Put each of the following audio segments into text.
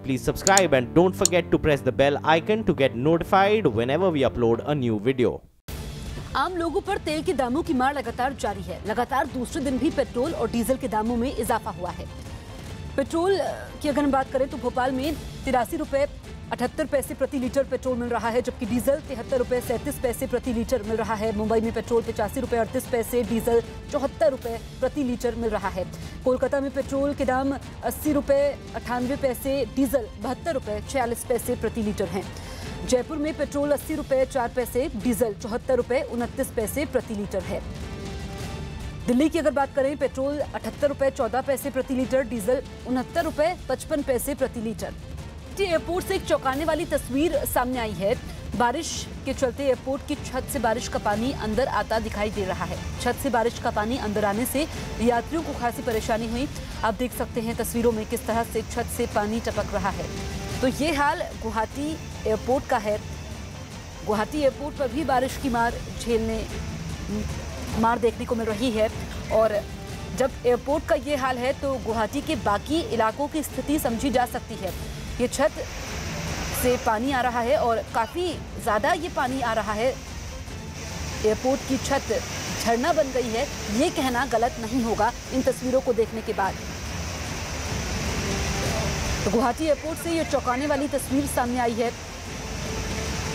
please subscribe and don't forget to press the bell icon to get notified whenever we upload a new video. आम लोगों पर तेल के दामों की मार लगातार जारी है। लगातार दूसरे दिन भी पेट्रोल और डीजल के दामों में इजाफा हुआ है। पेट्रोल की अगर हम बात करें तो भोपाल में 83 रुपए 78 पैसे प्रति लीटर पेट्रोल मिल रहा है, जबकि डीजल 73 रुपए 37 पैसे प्रति लीटर मिल रहा है। मुंबई में पेट्रोल 85 रुपए 38 पैसे, डीजल 74 रुपए प्रति लीटर मिल रहा है। कोलकाता में पेट्रोल के दाम 80 रुपए 98 पैसे, डीजल 72 रुपए 46 पैसे प्रति लीटर हैं। जयपुर में पेट्रोल 80 रुपए 4 पैसे, डीजल 74 रुपए 29 पैसे प्रति लीटर है। दिल्ली की अगर बात करें, पेट्रोल 78 रुपए 14 पैसे प्रति लीटर, डीजल 69 रुपए 55 पैसे प्रति लीटर। एयरपोर्ट से एक चौंकाने वाली तस्वीर सामने आई है। बारिश के चलते एयरपोर्ट की छत से बारिश का पानी अंदर आता दिखाई दे रहा है। छत से बारिश का पानी अंदर आने से यात्रियों को खासी परेशानी हुई। आप देख सकते हैं तस्वीरों में किस तरह से छत से पानी टपक रहा है। तो ये हाल गुवाहाटी एयरपोर्ट का है। गुवाहाटी एयरपोर्ट पर भी बारिश की मार देखने को मिल रही है। और जब एयरपोर्ट का ये हाल है तो गुवाहाटी के बाकी इलाकों की स्थिति समझी जा सकती है। ये छत से पानी आ रहा है और काफ़ी ज़्यादा ये पानी आ रहा है। एयरपोर्ट की छत झरना बन गई है, ये कहना गलत नहीं होगा इन तस्वीरों को देखने के बाद। तो गुवाहाटी एयरपोर्ट से ये चौंकाने वाली तस्वीर सामने आई है।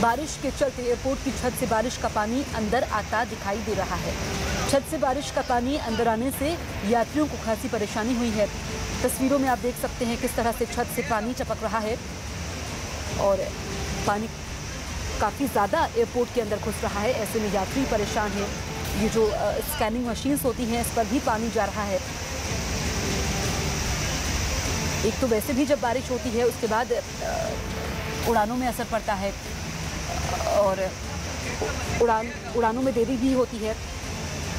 बारिश के चलते एयरपोर्ट की छत से बारिश का पानी अंदर आता दिखाई दे रहा है। छत से बारिश का पानी अंदर आने से यात्रियों को खासी परेशानी हुई है। तस्वीरों में आप देख सकते हैं किस तरह से छत से पानी टपक रहा है और पानी काफ़ी ज़्यादा एयरपोर्ट के अंदर घुस रहा है। ऐसे में यात्री परेशान है। ये जो स्कैनिंग मशीन्स होती हैं, इस पर भी पानी जा रहा है। एक तो वैसे भी जब बारिश होती है उसके बाद उड़ानों में असर पड़ता है और उड़ानों में देरी भी होती है।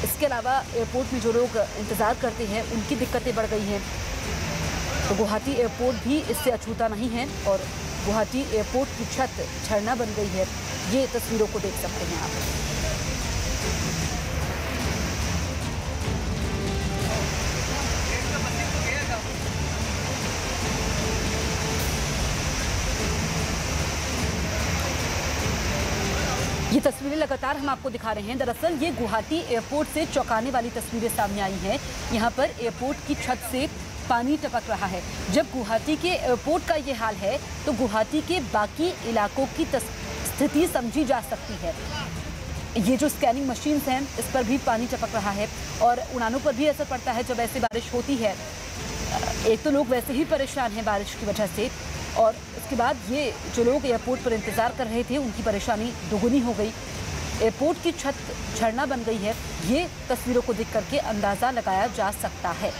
इसके अलावा एयरपोर्ट में जो लोग इंतज़ार करते हैं उनकी दिक्कतें बढ़ गई हैं। तो गुवाहाटी एयरपोर्ट भी इससे अछूता नहीं है और गुवाहाटी एयरपोर्ट की छत झरना बन गई है। ये तस्वीरों को देख सकते हैं आप। ये तस्वीरें लगातार हम आपको दिखा रहे हैं। दरअसल ये गुवाहाटी एयरपोर्ट से चौंकाने वाली तस्वीरें सामने आई हैं। यहाँ पर एयरपोर्ट की छत से पानी टपक रहा है। जब गुवाहाटी के एयरपोर्ट का ये हाल है तो गुवाहाटी के बाकी इलाकों की स्थिति समझी जा सकती है। ये जो स्कैनिंग मशीन्स हैं, इस पर भी पानी टपक रहा है और उड़ानों पर भी असर पड़ता है जब ऐसी बारिश होती है। एक तो लोग वैसे ही परेशान हैं बारिश की वजह से, और उसके बाद ये जो लोग एयरपोर्ट पर इंतज़ार कर रहे थे उनकी परेशानी दोगुनी हो गई। एयरपोर्ट की छत झरना बन गई है। ये तस्वीरों को देख करके अंदाज़ा लगाया जा सकता है।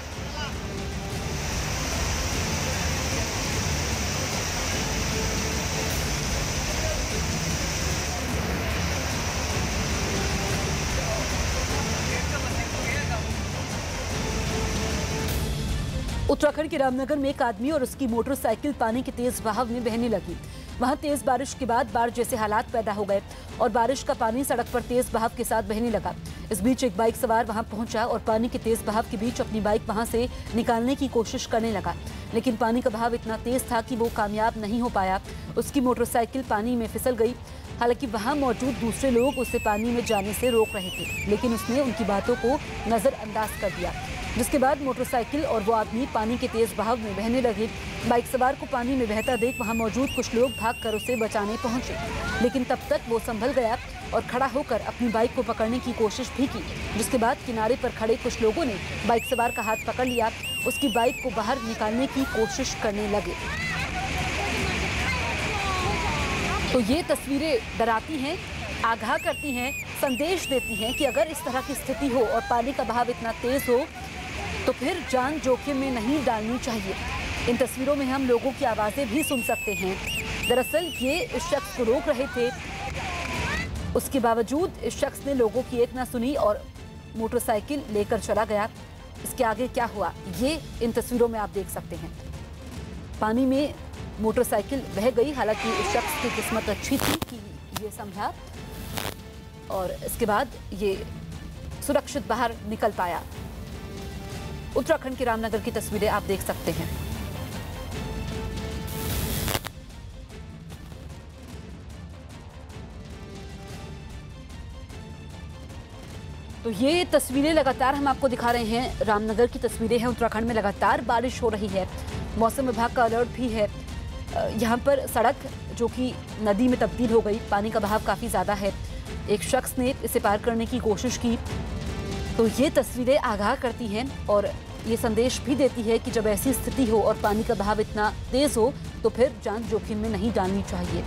उत्तराखंड के रामनगर में एक आदमी और उसकी मोटरसाइकिल पानी के तेज बहाव में बहने लगी। वहां तेज बारिश के बाद बाढ़ जैसे हालात पैदा हो गए और बारिश का पानी सड़क पर तेज बहाव के साथ बहने लगा। इस बीच एक बाइक सवार वहां पहुंचा और पानी के तेज बहाव के बीच अपनी बाइक वहां से निकालने की कोशिश करने लगा, लेकिन पानी का बहाव इतना तेज था कि वो कामयाब नहीं हो पाया। उसकी मोटरसाइकिल पानी में फिसल गई। हालांकि वहां मौजूद दूसरे लोग उसे पानी में जाने से रोक रहे थे, लेकिन उसने उनकी बातों को नजरअंदाज कर दिया, जिसके बाद मोटरसाइकिल और वो आदमी पानी के तेज बहाव में बहने लगे। बाइक सवार को पानी में बहता देख वहां मौजूद कुछ लोग भागकर उसे बचाने पहुंचे, लेकिन तब तक वो संभल गया और खड़ा होकर अपनी बाइक को पकड़ने की कोशिश भी की, जिसके बाद किनारे पर खड़े कुछ लोगों ने बाइक सवार का हाथ पकड़ लिया। उसकी बाइक को बाहर निकालने की कोशिश करने लगे। तो ये तस्वीरें डराती हैं, आगाह करती हैं, संदेश देती हैं कि अगर इस तरह की स्थिति हो और पानी का बहाव इतना तेज हो तो फिर जान जोखिम में नहीं डालनी चाहिए। इन तस्वीरों में हम लोगों की आवाज़ें भी सुन सकते हैं। दरअसल ये इस शख्स को रोक रहे थे, उसके बावजूद इस शख्स ने लोगों की एक ना सुनी और मोटरसाइकिल लेकर चला गया। इसके आगे क्या हुआ ये इन तस्वीरों में आप देख सकते हैं। पानी में मोटरसाइकिल बह गई। हालांकि इस शख्स की किस्मत अच्छी थी कि ये समझा और इसके बाद ये सुरक्षित बाहर निकल पाया। उत्तराखंड के रामनगर की तस्वीरें आप देख सकते हैं। तो ये तस्वीरें लगातार हम आपको दिखा रहे हैं, रामनगर की तस्वीरें हैं। उत्तराखंड में लगातार बारिश हो रही है, मौसम विभाग का अलर्ट भी है। यहाँ पर सड़क जो कि नदी में तब्दील हो गई, पानी का बहाव काफ़ी ज़्यादा है। एक शख्स ने इसे पार करने की कोशिश की। तो ये तस्वीरें आगाह करती हैं और ये संदेश भी देती है कि जब ऐसी स्थिति हो और पानी का बहाव इतना तेज हो तो फिर जान जोखिम में नहीं डालनी चाहिए।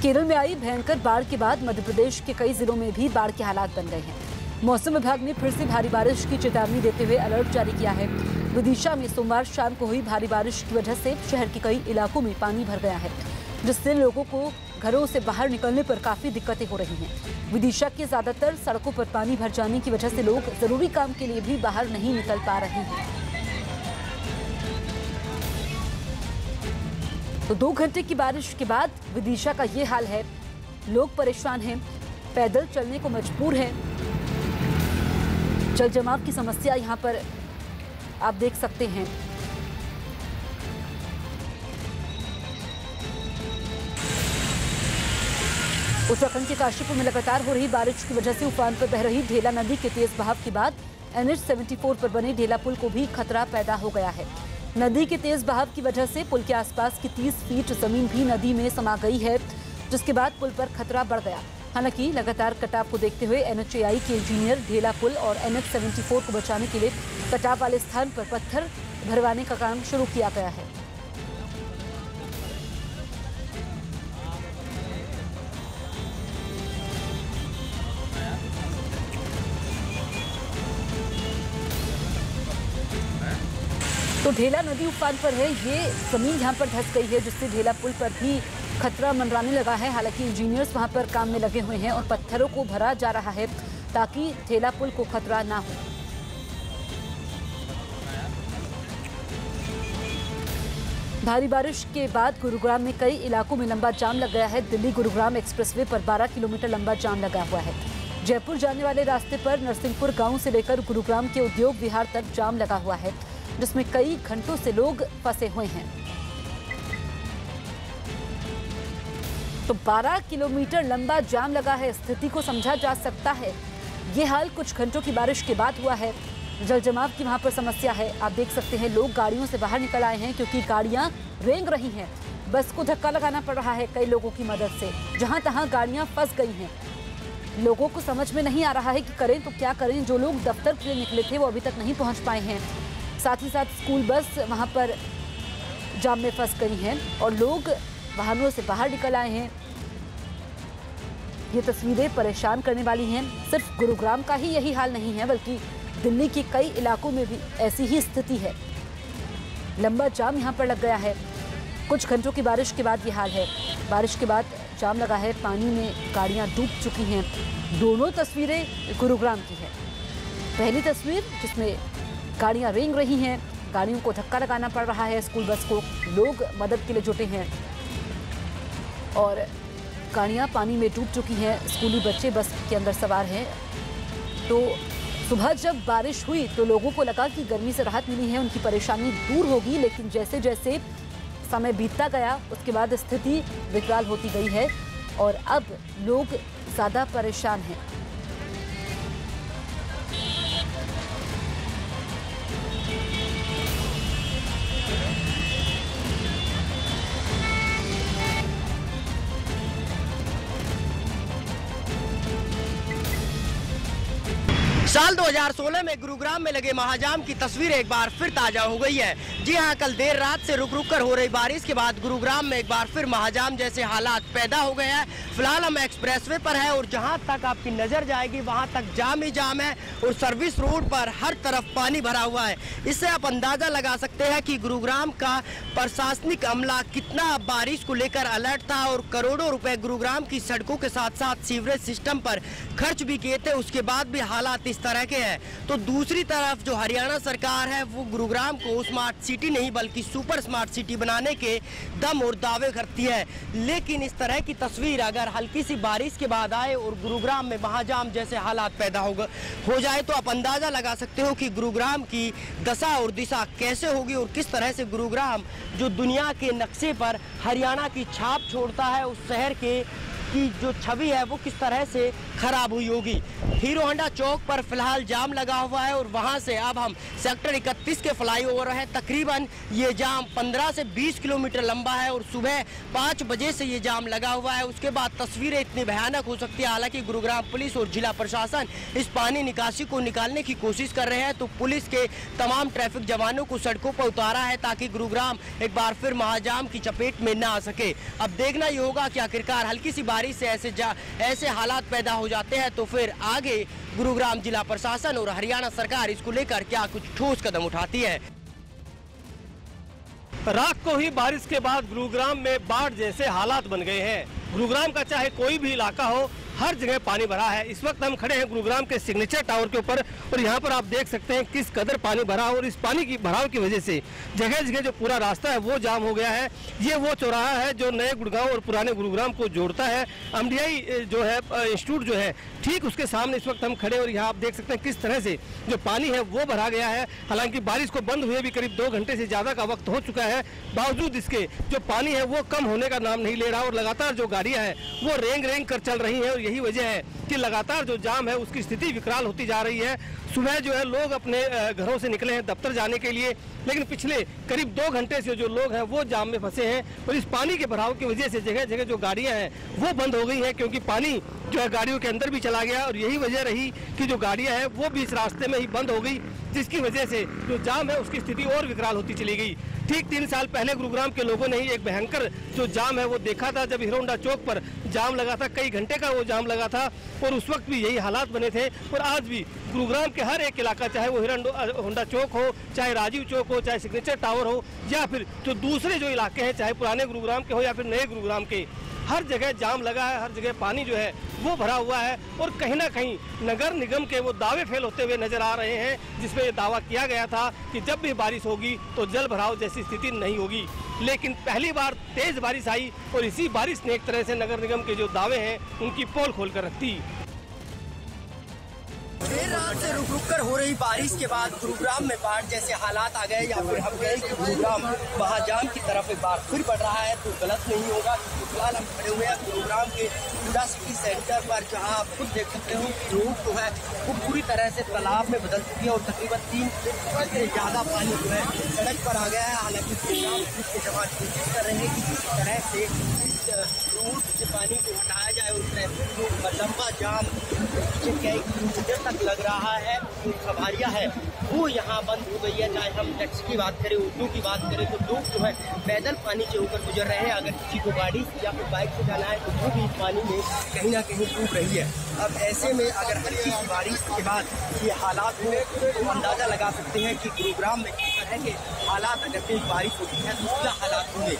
केरल में आई भयंकर बाढ़ के बाद मध्य प्रदेश के कई जिलों में भी बाढ़ के हालात बन गए हैं। मौसम विभाग ने फिर से भारी बारिश की चेतावनी देते हुए अलर्ट जारी किया है। विदिशा में सोमवार शाम को हुई भारी बारिश की वजह से शहर के कई इलाकों में पानी भर गया है, जिससे लोगों को घरों से बाहर निकलने पर काफी दिक्कतें हो रही हैं। विदिशा के ज्यादातर सड़कों पर पानी भर जाने की वजह से लोग जरूरी काम के लिए भी बाहर नहीं निकल पा रहे हैं। तो 2 घंटे की बारिश के बाद विदिशा का ये हाल है। लोग परेशान हैं, पैदल चलने को मजबूर हैं। जल जमाव की समस्या यहाँ पर आप देख सकते हैं। उत्तराखंड के काशीपुर में लगातार हो रही बारिश की वजह से उफान पर बह रही ढेला नदी के तेज बहाव के बाद NH 74 पर बने ढेला पुल को भी खतरा पैदा हो गया है। नदी के तेज बहाव की वजह से पुल के आसपास की 30 फीट जमीन भी नदी में समा गई है, जिसके बाद पुल पर खतरा बढ़ गया। हालांकि लगातार कटाव को देखते हुए NHAI के इंजीनियर ढेला पुल और NH 74 को बचाने के लिए कटाव वाले स्थान पर पत्थर भरवाने का काम शुरू किया गया है। तो ढेला नदी उफान पर है, ये जमीन यहाँ पर धंस गई है, जिससे ढेला पुल पर भी खतरा मंडराने लगा है। हालांकि इंजीनियर्स वहाँ पर काम में लगे हुए हैं और पत्थरों को भरा जा रहा है ताकि ढेला पुल को खतरा ना हो। भारी बारिश के बाद गुरुग्राम में कई इलाकों में लंबा जाम लग गया है। दिल्ली गुरुग्राम एक्सप्रेसवे पर 12 किलोमीटर लंबा जाम लगा हुआ है। जयपुर जाने वाले रास्ते पर नरसिंहपुर गांव से लेकर गुरुग्राम के उद्योग विहार तक जाम लगा हुआ है, जिसमें कई घंटों से लोग फंसे हुए हैं। तो 12 किलोमीटर लंबा जाम लगा है, स्थिति को समझा जा सकता है। ये हाल कुछ घंटों की बारिश के बाद हुआ है। जल जमाव की वहां पर समस्या है। आप देख सकते हैं लोग गाड़ियों से बाहर निकल आए हैं क्योंकि गाड़ियां रेंग रही हैं। बस को धक्का लगाना पड़ रहा है कई लोगों की मदद से। जहां तहां गाड़ियां फंस गई हैं। लोगों को समझ में नहीं आ रहा है कि करें तो क्या करें। जो लोग दफ्तर के लिए निकले थे वो अभी तक नहीं पहुंच पाए हैं। साथ ही साथ स्कूल बस वहां पर जाम में फंस गई हैं और लोग वाहनों से बाहर निकल आए हैं। ये तस्वीरें परेशान करने वाली हैं। सिर्फ गुरुग्राम का ही यही हाल नहीं है, बल्कि दिल्ली के कई इलाकों में भी ऐसी ही स्थिति है। लंबा जाम यहाँ पर लग गया है। कुछ घंटों की बारिश के बाद ये हाल है। बारिश के बाद जाम लगा है, पानी में गाड़ियाँ डूब चुकी हैं। दोनों तस्वीरें गुरुग्राम की है। पहली तस्वीर जिसमें गाड़ियाँ रेंग रही हैं, गाड़ियों को धक्का लगाना पड़ रहा है, स्कूल बस को लोग मदद के लिए जुटे हैं और गाड़ियाँ पानी में डूब चुकी हैं। स्कूली बच्चे बस के अंदर सवार हैं। तो सुबह जब बारिश हुई तो लोगों को लगा कि गर्मी से राहत मिली है, उनकी परेशानी दूर होगी, लेकिन जैसे जैसे समय बीतता गया उसके बाद स्थिति विकराल होती गई है और अब लोग ज़्यादा परेशान हैं। साल 2016 में गुरुग्राम में लगे महाजाम की तस्वीर एक बार फिर ताजा हो गई है। जी हां, कल देर रात से रुक रुक कर हो रही बारिश के बाद गुरुग्राम में एक बार फिर महाजाम जैसे हालात पैदा हो गए हैं। फिलहाल हम एक्सप्रेसवे पर है और जहां तक आपकी नजर जाएगी वहां तक जाम ही जाम है और सर्विस रोड पर हर तरफ पानी भरा हुआ है। इससे आप अंदाजा लगा सकते हैं कि गुरुग्राम का प्रशासनिक अमला कितना बारिश को लेकर अलर्ट था और करोड़ों रुपए गुरुग्राम की सड़कों के साथ साथ सीवरेज सिस्टम पर खर्च भी किए थे। उसके बाद भी हालात इस इस तरह के हैं, तो दूसरी तरफ जो हरियाणा सरकार है वो गुरुग्राम को स्मार्ट सिटी नहीं बल्कि सुपर स्मार्ट सिटी बनाने के दम और दावे करती है। लेकिन इस तरह की तस्वीर अगर हल्की सी बारिश के बाद आए और गुरुग्राम में महाजाम जैसे हालात पैदा हो जाए तो आप अंदाजा लगा सकते हो कि गुरुग्राम की दशा और दिशा कैसे होगी और किस तरह से गुरुग्राम जो दुनिया के नक्शे पर हरियाणा की छाप छोड़ता है, उस शहर की जो छवि है वो किस तरह से खराब हुई होगी। हीरो होंडा चौक पर फिलहाल जाम लगा हुआ है और वहां से अब हम सेक्टर 31 के फ्लाईओवर है। तकरीबन ये जाम 15 से 20 किलोमीटर लंबा है और सुबह 5 बजे से ये जाम लगा हुआ है। उसके बाद तस्वीरें इतनी भयानक हो सकती है। हालांकि गुरुग्राम पुलिस और जिला प्रशासन इस पानी निकासी को निकालने की कोशिश कर रहे हैं, तो पुलिस के तमाम ट्रैफिक जवानों को सड़कों पर उतारा है ताकि गुरुग्राम एक बार फिर महाजाम की चपेट में न आ सके। अब देखना ये होगा कि आखिरकार हल्की सी बारिश से ऐसे हालात पैदा हो जाते हैं तो फिर आगे गुरुग्राम जिला प्रशासन और हरियाणा सरकार इसको लेकर क्या कुछ ठोस कदम उठाती है। रात को ही बारिश के बाद गुरुग्राम में बाढ़ जैसे हालात बन गए हैं। गुरुग्राम का चाहे कोई भी इलाका हो, हर जगह पानी भरा है। इस वक्त हम खड़े हैं गुरुग्राम के सिग्नेचर टावर के ऊपर और यहाँ पर आप देख सकते हैं किस कदर पानी भरा और इस पानी की भराव की वजह से जगह जगह जो पूरा रास्ता है वो जाम हो गया है। ये वो चौराहा है जो नए गुड़गांव और पुराने गुरुग्राम को जोड़ता है। MDI जो है इंस्टीट्यूट जो है ठीक उसके सामने इस वक्त हम खड़े और यहाँ आप देख सकते हैं किस तरह से जो पानी है वो भरा गया है। हालांकि बारिश को बंद हुए भी करीब 2 घंटे से ज़्यादा का वक्त हो चुका है, बावजूद इसके जो पानी है वो कम होने का नाम नहीं ले रहा और लगातार जो गाड़ियाँ हैं वो रेंग कर चल रही हैं और यही वजह है कि लगातार जो जाम है उसकी स्थिति विकराल होती जा रही है। सुबह जो है लोग अपने घरों से निकले हैं दफ्तर जाने के लिए, लेकिन पिछले करीब 2 घंटे से जो लोग हैं वो जाम में फंसे हैं और इस पानी के भराव की वजह से जगह जगह जो गाड़ियां हैं वो बंद हो गई हैं, क्योंकि पानी जो है गाड़ियों के अंदर भी चला गया और यही वजह रही कि जो गाड़ियां हैं वो भी इस रास्ते में ही बंद हो गई, जिसकी वजह से जो जाम है उसकी स्थिति और विकराल होती चली गई। ठीक 3 साल पहले गुरुग्राम के लोगों ने ही एक भयंकर जो जाम है वो देखा था, जब हीरो होंडा चौक पर जाम लगा था, कई घंटे का वो जाम लगा था और उस वक्त भी यही हालात बने थे। और आज भी गुरुग्राम के हर एक इलाका, चाहे वो हीरो होंडा चौक हो, चाहे राजीव चौक हो, चाहे सिग्नेचर टावर हो, या फिर जो दूसरे जो इलाके हैं चाहे पुराने गुरुग्राम के हो या फिर नए गुरुग्राम के, हर जगह जाम लगा है, हर जगह पानी जो है वो भरा हुआ है। और कहीं ना कहीं नगर निगम के वो दावे फेल होते हुए नजर आ रहे हैं, जिसमें ये दावा किया गया था कि जब भी बारिश होगी तो जल भराव जैसी स्थिति नहीं होगी। लेकिन पहली बार तेज बारिश आई और इसी बारिश ने एक तरह से नगर निगम के जो दावे हैं उनकी पोल खोल कर रख दी। देर रात से रुक कर हो रही बारिश के बाद गुरुग्राम में बाढ़ जैसे हालात आ गए, या फिर हम कहें कि गुरुग्राम महाजाम की तरफ एक बार फिर बढ़ रहा है तो गलत नहीं होगा। फिलहाल हम खड़े हुए हैं गुरुग्राम के हुंडा सिटी सेंटर पर, जहां आप खुद देख सकते हो कि रोड जो है वो पूरी तरह से तालाब में बदल चुकी है और तकरीबन 3 फुट से ज़्यादा पानी जो है सड़क पर आ गया है। हालांकि गुरुग्राम पुलिस के जवान कोशिश कर रहे हैं कि किसी तरह से रोड से पानी को उठाया जाए और ट्रैफिक जो लंबा जाम कई किलोमीटर तक लग रहा है, जो सवारियाँ है वो यहाँ बंद हो गई है। चाहे हम टैक्सी की बात करें, ऑटो की बात करें, तो लोग जो है पैदल पानी से होकर गुजर रहे हैं। अगर किसी को गाड़ी या फिर बाइक से जाना है तो वो भी पानी में कहीं ना कहीं डूब रही है। अब ऐसे में अगर हल्की सी बारिश के बाद ये हालात हो तो अंदाज़ा लगा सकते हैं कि गुरुग्राम में किस तरह के हालात अगर तेज बारिश होती है तो क्या हालात होंगे।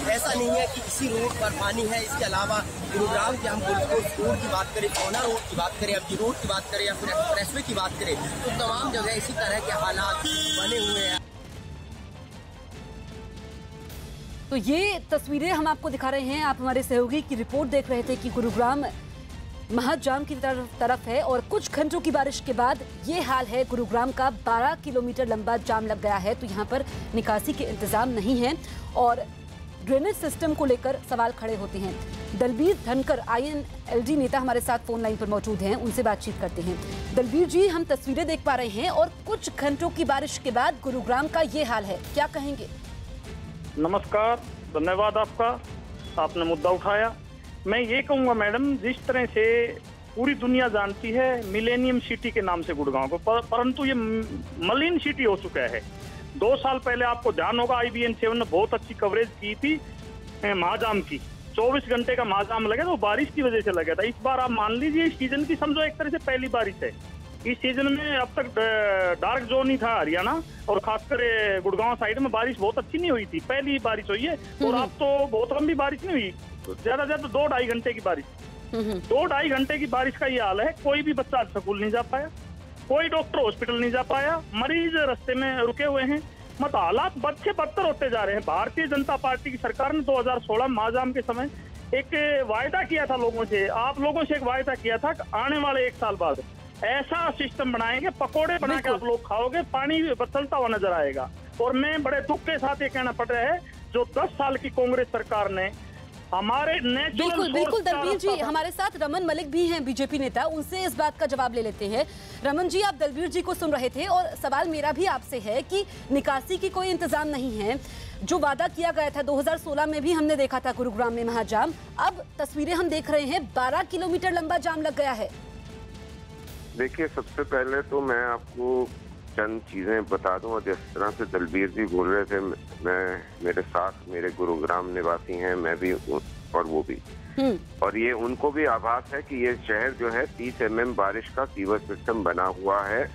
ऐसा नहीं है कि इसी रोड पर पानी है, इसके अलावा गुरुग्राम के हम रोड की बात करें, सोना रोड की बात करें, MG रोड की बात करें या फिर एक्सप्रेसवे की बात करें, तो तमाम जगह इसी तरह के हालात बने हुए हैं। तो ये तस्वीरें हम आपको दिखा रहे हैं, आप हमारे सहयोगी की रिपोर्ट देख रहे थे कि गुरुग्राम महाजाम की तरफ है और कुछ घंटों की बारिश के बाद ये हाल है। गुरुग्राम का 12 किलोमीटर लंबा जाम लग गया है, तो यहाँ पर निकासी के इंतजाम नहीं है और ड्रेनेज सिस्टम को लेकर सवाल खड़े होते हैं। दलबीर धनकर INLD नेता हमारे साथ फोन लाइन पर मौजूद हैं, उनसे बातचीत करते हैं। दलबीर जी, हम तस्वीरें देख पा रहे हैं और कुछ घंटों की बारिश के बाद गुरुग्राम का ये हाल है, क्या कहेंगे? नमस्कार, धन्यवाद आपका, आपने मुद्दा उठाया। मैं ये कहूँगा मैडम, जिस तरह से पूरी दुनिया जानती है मिलेनियम सिटी के नाम से गुड़गांव को, परंतु ये मलिन सिटी हो चुका है। 2 साल पहले आपको ध्यान होगा IBN 7 ने बहुत अच्छी कवरेज की थी महाजाम की। 24 घंटे का महाजाम लगा था, वो बारिश की वजह से लगा था। इस बार आप मान लीजिए इस सीजन की समझो एक तरह से पहली बारिश है। इस सीजन में अब तक डार्क जोन ही था हरियाणा, और खासकर गुड़गांव साइड में बारिश बहुत अच्छी नहीं हुई थी, पहली बारिश हुई है। और अब तो बहुत लंबी बारिश नहीं हुई, ज्यादा ज्यादा 2-2.5 घंटे की बारिश। 2-2.5 घंटे की बारिश का ये हाल है, कोई भी बच्चा स्कूल नहीं जा पाया, कोई डॉक्टर हॉस्पिटल नहीं जा पाया, मरीज रास्ते में रुके हुए हैं। मत हालात बच्चे बदतर होते जा रहे हैं। भारतीय जनता पार्टी की सरकार ने 2016 महाजाम के समय एक वायदा किया था लोगों से, आप लोगों से एक वायदा किया था कि आने वाले 1 साल बाद ऐसा सिस्टम बनाएंगे, पकोड़े बना के आप लोग खाओगे, पानी बदलता हुआ नजर आएगा। और मैं बड़े दुख के साथ ये कहना पड़ रहा है, जो 10 साल की कांग्रेस सरकार ने हमारे बिल्कुल बिल्कुल दलबीर जी हमारे साथ रमन मलिक भी हैं, बीजेपी नेता, उनसे इस बात का जवाब ले लेते हैं। रमन जी, आप दलबीर जी को सुन रहे थे और सवाल मेरा भी आपसे है कि निकासी की कोई इंतजाम नहीं है। जो वादा किया गया था 2016 में भी हमने देखा था गुरुग्राम में महाजाम, अब तस्वीरें हम देख रहे हैं 12 किलोमीटर लंबा जाम लग गया है। देखिए, सबसे पहले तो मैं आपको चंद चीजें बता दूं, और जिस तरह से दलबीर जी बोल रहे थे, मेरे साथ मेरे गुरुग्राम निवासी हैं, मैं भी और वो भी, और ये उनको भी आभास है कि ये शहर जो है 30 mm बारिश का सीवर सिस्टम बना हुआ है।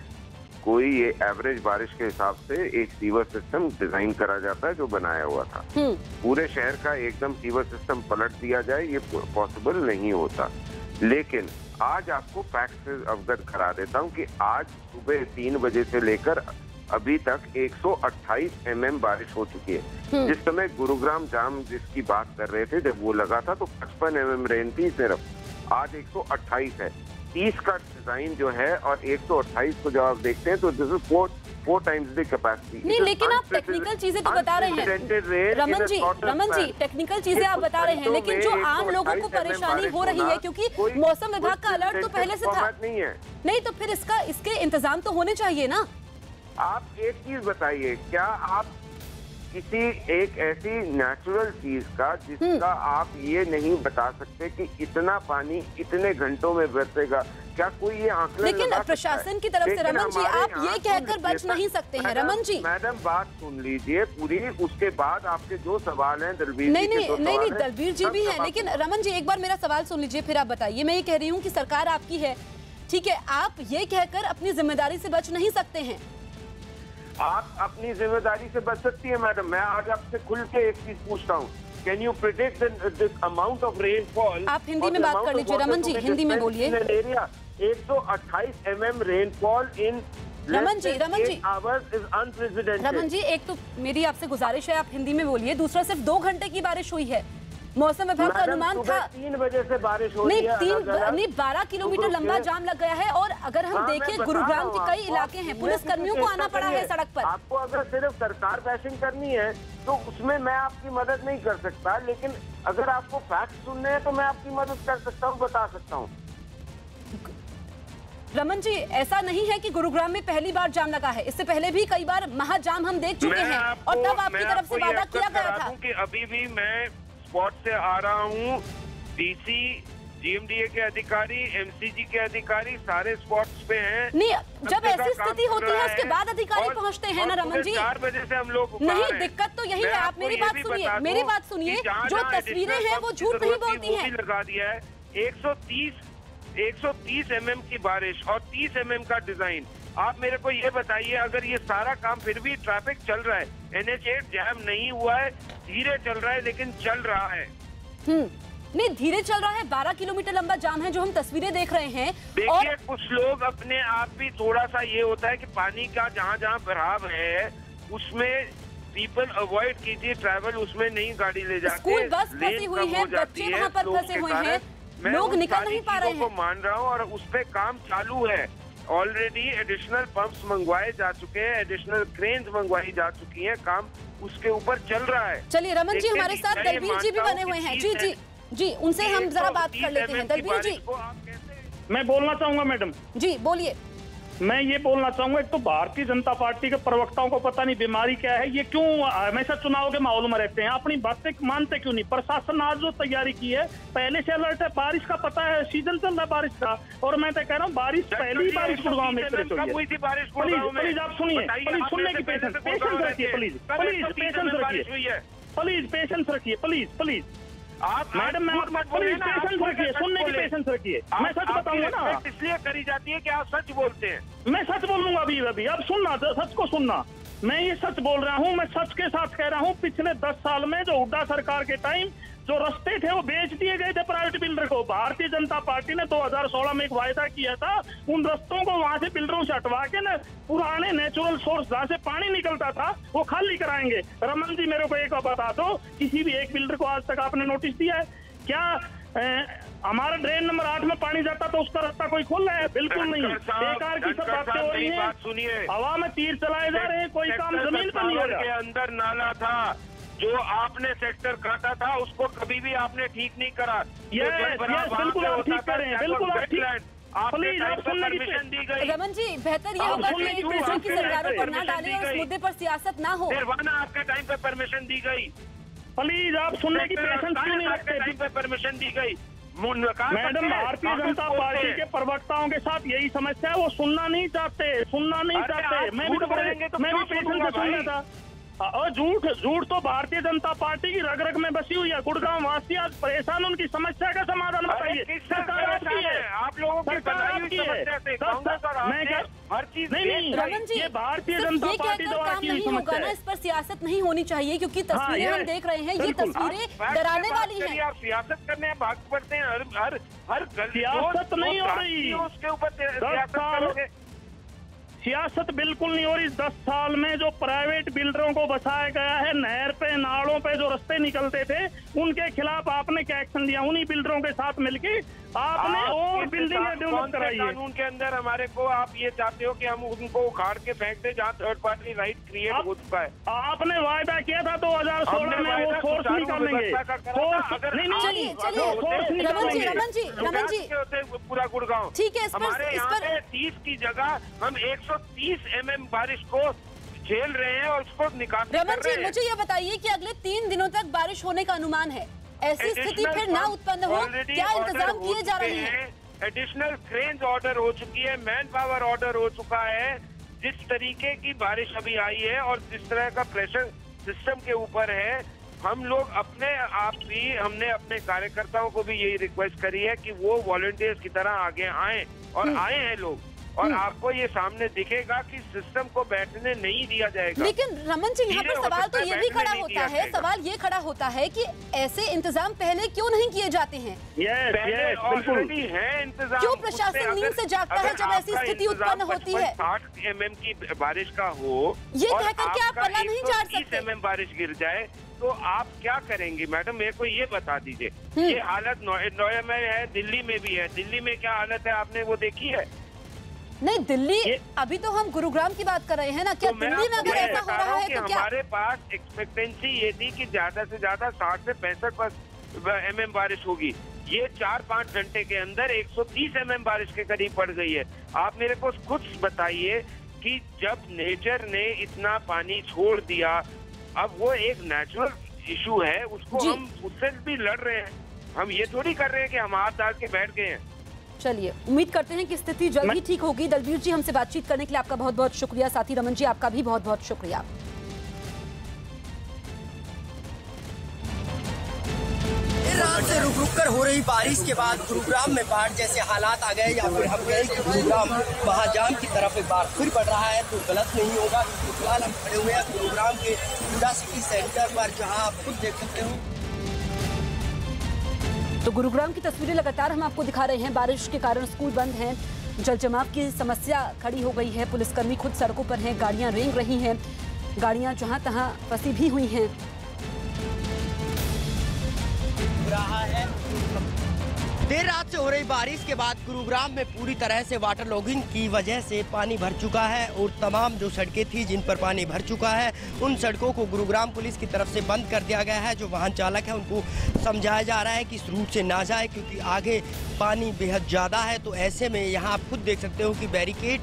कोई ये एवरेज बारिश के हिसाब से एक सीवर सिस्टम डिजाइन करा जाता है जो बनाया हुआ था। पूरे शहर का एकदम सीवर सिस्टम पलट दिया जाए ये पॉसिबल नहीं होता। लेकिन आज आपको फैक्ट से अवगत करा देता हूं कि आज सुबह 3 बजे से लेकर अभी तक 128 mm बारिश हो चुकी है। जिस समय गुरुग्राम जाम जिसकी बात कर रहे थे जब वो लगा था तो 55 mm रेन थी सिर्फ, आज 128 है। 30 का डिजाइन जो है और 128 को जब आप देखते हैं तो this is 4 times the capacity. नहीं, लेकिन आप टेक्निकल चीजें तो बता रहे हैं रमन जी टेक्निकल चीजें आप बता रहे हैं, लेकिन जो आम लोगों को परेशानी हो रही है, क्योंकि मौसम विभाग का अलर्ट तो पहले से था नहीं, तो फिर इसके इंतजाम तो होने चाहिए ना। आप एक चीज बताइए, क्या आप किसी एक ऐसी नेचुरल चीज का जिसका आप ये नहीं बता सकते कि इतना पानी इतने घंटों में बरसेगा, क्या कोई ये आंकलन? लेकिन प्रशासन की तरफ से रमन जी आप ये कहकर बच नहीं सकते हैं। रमन जी मैडम बात सुन लीजिए पूरी, उसके बाद आपके जो सवाल हैं दलबीर नहीं दलबीर जी भी हैं, लेकिन रमन जी एक बार मेरा सवाल सुन लीजिए फिर आप बताइए। मैं ये कह रही हूँ कि सरकार आपकी है, ठीक है, आप ये कहकर अपनी जिम्मेदारी से बच नहीं सकते हैं। आप अपनी जिम्मेदारी से बच सकती है मैडम। मैं आज आपसे खुल के एक चीज पूछता हूँ, can you predict this amount of rainfall? आप हिंदी में बात कर लीजिए रमन जी, हिंदी में बोलिए। 128 mm rainfall in Raman ji hours is unprecedented. Raman ji, एक तो मेरी आपसे गुजारिश है आप हिंदी में बोलिए, दूसरा सिर्फ 2 घंटे की बारिश हुई है, मौसम विभाग का अनुमान था 3 बजे से बारिश हो रही है। नहीं 12 किलोमीटर लंबा जाम लग गया है, और अगर हम देखें गुरुग्राम के कई इलाके हैं, पुलिस कर्मियों को आना पड़ा है सड़क पर। आपको अगर सिर्फ सरकार बैशिंग करनी है तो उसमें मैं आपकी मदद नहीं कर सकता, लेकिन अगर आपको फैक्ट सुनने हैं तो मैं आपकी मदद कर सकता हूँ, बता सकता हूँ। रमन जी, ऐसा नहीं है कि गुरुग्राम में पहली बार जाम लगा है, इससे पहले भी कई बार महाजाम हम देख चुके हैं, और तब आपकी तरफ से वादा किया गया था कि अभी भी मैं स्पॉट से आ रहा हूँ, डीसी, जीएमडीए के अधिकारी, एमसीजी के अधिकारी सारे स्पॉट्स पे हैं। नहीं, जब ऐसी स्थिति होती है उसके बाद अधिकारी पहुंचते हैं ना रमन जी। 4 बजे से हम लोग नहीं, दिक्कत तो यही है। आप मेरी बात सुनिए, जो तस्वीरें हैं वो झूठ नहीं बोलती हैं। लगा दिया है 130 mm की बारिश और 30 mm का डिजाइन। आप मेरे को ये बताइए, अगर ये सारा काम फिर भी ट्रैफिक चल रहा है, NH8 जैम नहीं हुआ है, धीरे चल रहा है लेकिन चल रहा है। नहीं, धीरे चल रहा है, 12 किलोमीटर लंबा जाम है जो हम तस्वीरें देख रहे हैं। देखिए, कुछ लोग अपने आप भी थोड़ा सा ये होता है कि पानी का जहाँ जहाँ बहाव है उसमें पीपल अवॉइड कीजिए ट्रैवल, उसमें नहीं गाड़ी ले जाते। स्कूल बस फंसी हुई है, बच्चे वहाँ पर फंसे हुए हैं, लोग निकल नहीं पा रहे हैं। मान रहा हूँ और उस पे काम चालू है। ऑलरेडी एडिशनल पंप्स मंगवाए जा चुके हैं, एडिशनल क्रेन्स मंगवाई जा चुकी हैं, काम उसके ऊपर चल रहा है। चलिए रमन जी, हमारे साथ दलबीर जी भी बने हुए हैं। जी उनसे हम जरा बात कर लेते हैं। दलबीर जी, मैं बोलना चाहूंगा मैडम। जी बोलिए। मैं ये बोलना चाहूंगा, एक तो भारतीय जनता पार्टी के प्रवक्ताओं को पता नहीं बीमारी क्या है, ये क्यों हमेशा चुनाव के माहौल में रहते हैं, अपनी बातें मानते क्यों नहीं? प्रशासन आज जो तैयारी की है, पहले से अलर्ट है, बारिश का पता है, सीजन चल रहा है बारिश का, और मैं तो कह रहा हूँ बारिश पहली बारिश गुड़गांव में प्लीज आप सुनिए, प्लीज सुनने की पेशेंस रखिए, प्लीज पेशेंस रखिए, प्लीज आप मैडम प्लीज पेशेंस रखिए, सुनने की पेशेंस रखिए। मैं सच बताऊंगा ना, इसलिए करी जाती है कि आप सच बोलते हैं। मैं सच बोलूंगा अभी अब सुनना, सच को सुनना। मैं ये सच बोल रहा हूँ, मैं सच के साथ कह रहा हूँ। पिछले 10 साल में जो हुड्डा सरकार के टाइम जो रास्ते थे वो बेच दिए गए थे प्राइवेट बिल्डर को। भारतीय जनता पार्टी ने 2016 में एक वायदा किया था, उन रास्तों को वहां से बिल्डरों से हटवा के ना पुराने नेचुरल सोर्स जहाँ से पानी निकलता था वो खाली कराएंगे। रमन जी मेरे को एक बता दो, किसी भी एक बिल्डर को आज तक आपने नोटिस दिया है क्या? हमारा ड्रेन नंबर 8 में पानी जाता तो उसका रास्ता कोई खोल रहा है? बिल्कुल नहीं। बेकार की सब बातें हो रही हैं, सुनिए, हवा में तीर चलाए जा रहे हैं, कोई काम जमीन पर नहीं हो रहा। के अंदर नाला था जो आपने सेक्टर काटा था, उसको कभी भी आपने ठीक नहीं करा। बिल्कुल आप ठीक कर रहे हैं, बिल्कुल आप ठीक। प्लीज आप सुनने की परमिशन दी गई। रमन जी बेहतर ये होगा कि दूसरों की सरकारों पर ना डालें और इस मुद्दे पर सियासत ना हो। आपके टाइम पे परमिशन दी गई। प्लीज आप सुनने की पेशेंस क्यों नहीं रखते? टाइम पे परमिशन दी गई। मैडम भारतीय जनता पार्टी के प्रवक्ताओं के साथ यही समस्या है, वो सुनना नहीं चाहते, सुनना नहीं चाहते। मैं भी पेशेंस से सुन रहा था। और झूठ तो भारतीय जनता पार्टी की रग रग में बसी हुई है। गुड़गांव वासी आज परेशान, उनकी समस्या का समाधान बताइए। सरकार आपकी है, आप लोगों की आपकी है। मैं क्या हर चीज नहीं रमन जी, ये भारतीय जनता पार्टी द्वारा काम नहीं होगा ना, इस पर सियासत नहीं होनी चाहिए क्योंकि तस्वीरें हम देख रहे हैं, ये तस्वीरें डराने वाली हैं। आप सियासत करने भाग पड़ते हैं, हर सियासत नहीं हो रही, उसके ऊपर सियासत करोगे। सियासत बिल्कुल नहीं हो रही। 10 साल में जो प्राइवेट बिल्डरों को बसाया गया है, नहर पे नालों पे जो रास्ते निकलते थे, उनके खिलाफ आपने क्या एक्शन लिया? उन्हीं बिल्डरों के साथ मिलकर आपने और बिल्डिंग डेवलप कराई है। कानून के अंदर हमारे को आप ये चाहते हो कि हम उनको उखाड़ के फेंक दें जहाँ थर्ड पार्टी राइट क्रिएट हो चुका है। आपने वायदा किया था 2016 में वो सोर्स निकालेंगे। रमन जी पूरा गुड़गांव ठीक है, हमारे यहाँ पे 30 की जगह हम 130 mm बारिश को झेल रहे हैं और उसको निकाल। रमन जी मुझे ये बताइए कि अगले 3 दिनों तक बारिश होने का अनुमान है, ऐसी स्थिति फिर ना उत्पन्न हो, क्या इंतजाम किए जा रहे हैं? एडिशनल क्रेन्स ऑर्डर हो चुकी है, मैन पावर ऑर्डर हो चुका है। जिस तरीके की बारिश अभी आई है और जिस तरह का प्रेशर सिस्टम के ऊपर है, हम लोग अपने आप भी, हमने अपने कार्यकर्ताओं को भी यही रिक्वेस्ट करी है कि वो वॉलंटियर्स की तरह आगे आए और आए हैं लोग, और आपको ये सामने दिखेगा कि सिस्टम को बैठने नहीं दिया जाएगा। लेकिन रमन जी यहाँ पर सवाल तो ये भी खड़ा होता है, सवाल ये खड़ा होता है कि ऐसे इंतजाम पहले क्यों नहीं किए जाते हैं? ऑलरेडी है इंतजाम। क्यों प्रशासन नींद से जागता है जब ऐसी स्थिति उत्पन्न होती है? 60 mm की बारिश का हो, ये कहकर के आप पल्ला नहीं झाड़ सकते। 30 mm बारिश गिर जाए तो आप क्या करेंगे? मैडम मेरे को ये बता दीजिए। ये हालत नोएडा में है, दिल्ली में भी है। दिल्ली में क्या हालत है आपने वो देखी है? नहीं दिल्ली, अभी तो हम गुरुग्राम की बात कर रहे हैं ना। क्या दिल्ली में अगर ऐसा हो रहा है तो क्या? हमारे पास एक्सपेक्टेंसी ये थी कि ज्यादा से ज्यादा 60 से 65 mm बारिश होगी। ये 4-5 घंटे के अंदर 130 mm बारिश के करीब पड़ गई है। आप मेरे को खुद बताइए कि जब नेचर ने इतना पानी छोड़ दिया, अब वो एक नेचुरल इशू है, उसको हम उससे भी लड़ रहे हैं। हम ये थोड़ी कर रहे हैं कि हम हाथ डाल के बैठ गए हैं। चलिए उम्मीद करते हैं कि स्थिति जल्द ही ठीक होगी। दलबीर जी हमसे बातचीत करने के लिए आपका बहुत बहुत शुक्रिया। साथी रमन जी आपका भी बहुत बहुत शुक्रिया। रात से रुक रुक कर हो रही बारिश के बाद गुरुग्राम में बाढ़ जैसे हालात आ गए, या फिर हम गए कि गुरुग्राम महाजाम की तरफ एक बार फिर बढ़ रहा है तो गलत नहीं होगा। फिलहाल हम खड़े हुए हैं गुरुग्राम के हुड्डा सिटी सेंटर पर, जहां आप खुद देख सकते हो। तो गुरुग्राम की तस्वीरें लगातार हम आपको दिखा रहे हैं। बारिश के कारण स्कूल बंद हैं, जल जमाव की समस्या खड़ी हो गई है, पुलिसकर्मी खुद सड़कों पर हैं, गाड़ियां रेंग रही हैं, गाड़ियां जहां तहां फंसी भी हुई हैं। रहा है देर रात से हो रही बारिश के बाद गुरुग्राम में पूरी तरह से वाटर लॉगिंग की वजह से पानी भर चुका है, और तमाम जो सड़कें थी जिन पर पानी भर चुका है उन सड़कों को गुरुग्राम पुलिस की तरफ से बंद कर दिया गया है। जो वाहन चालक है उनको समझाया जा रहा है कि इस रूट से ना जाए, क्योंकि आगे पानी बेहद ज़्यादा है। तो ऐसे में यहाँ आप खुद देख सकते हो कि बैरिकेड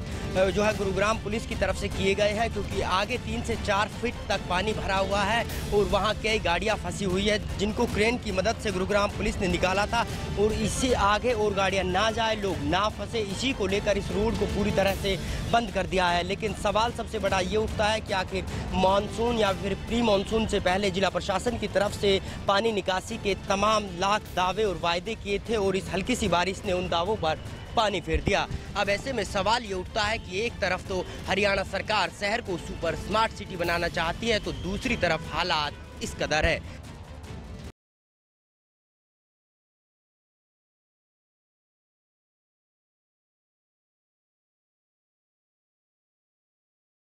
जो है गुरुग्राम पुलिस की तरफ से किए गए हैं, क्योंकि आगे 3 से 4 फीट तक पानी भरा हुआ है और वहाँ कई गाड़ियाँ फंसी हुई है, जिनको क्रेन की मदद से गुरुग्राम पुलिस ने निकाला था, और इससे आगे और गाड़ियाँ ना जाए जाए, लोग ना फंसे, इसी को लेकर इस रोड को पूरी तरह से बंद कर दिया है। लेकिन सवाल सबसे बड़ा ये उठता है कि आखिर मानसून या फिर प्री मानसून से पहले जिला प्रशासन की तरफ से पानी निकासी के तमाम लाख दावे और वायदे किए थे और इस हल्की सी बारिश ने उन दावों पर पानी फेर दिया। अब ऐसे में सवाल ये उठता है कि एक तरफ तो हरियाणा सरकार शहर को सुपर स्मार्ट सिटी बनाना चाहती है, तो दूसरी तरफ हालात इस कदर है।